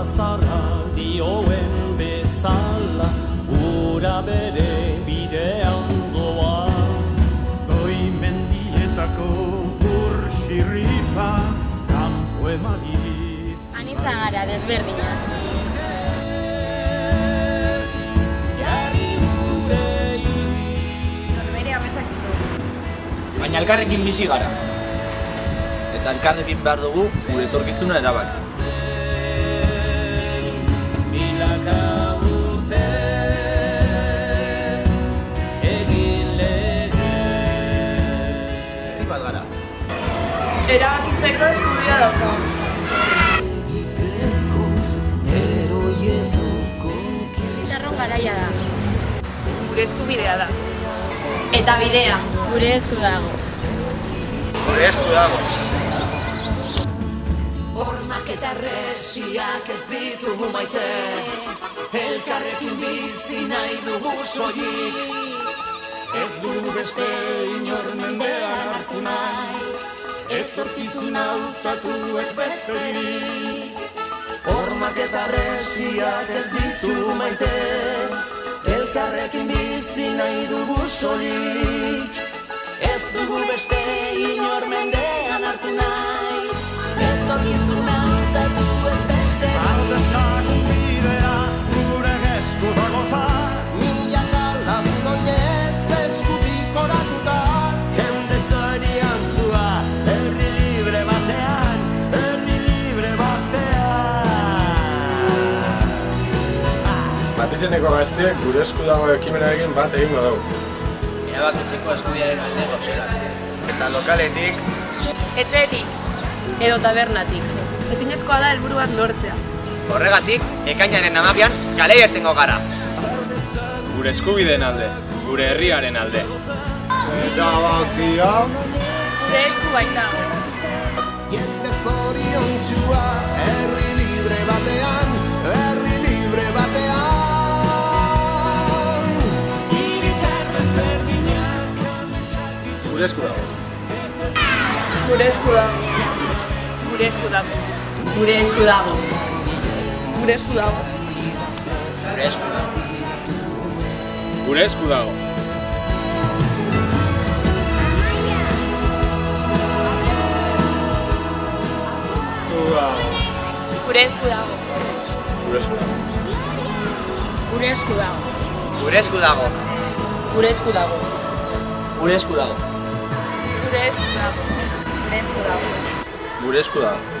Aita zarra dioen bezala, ura bere bidean doa. Goi mendietako burxirripa, kanpo emaliz. Anitza gara desberdinak. Norbere ametsak ditu. Baina elkarrekin bizi gara. Eta elkarrekin behar dugu gure etorkizuna erabaki. Herri bat gara. Erabakitzeko eskubidea daukagu. Herritarron garaia da. Gure eskubidea da. Eta bidea. Gure esku dago. Gure esku dago. Hormak eta resiak ez ditugu maite, elkarrekin bizi nahi dugu soilik. Ez dugu beste inor mendean hartu nahi, etorkizuna hautatu ez besterik. Hormak eta resiak ez ditugu maite, elkarrekin bizi nahi dugu soilik. Ez dugu beste inor mendean hartu nahi, etorkizuna hautatu ez besterik. Aldezagun bidea gure esku dagota, Milaka lagundoiez eskutik oratuta, jende zorian zua, herri libre batean, herri libre batean. Batizeneko gazteek gure esku dago ekimenarekin bat egingo dugu. Erabakitzeko eskubidearen alde gauzela. Eta lokaletik, Etxeetik. Edo tabernatik. Ezinezkoa da helburu bat lortzea. Horregatik, ekainaren 12an kale irtengo gara. gure eskubideen alde, gure herriaren alde. Erabakia Ze esku baita. jende zoriontsua, herri libre batean, herri libre batean. gure esku dago. Gure esku dago. Gure esku dago. Gure esku dago. Gure esku dago. Gure esku dago. Gure esku dago. Gure esku dago. Gure esku dago. Gure esku dago. Gure esku dago. Gure esku dago. Gure esku dago. Gure esku dago. Gure esku dago. Gure esku dago.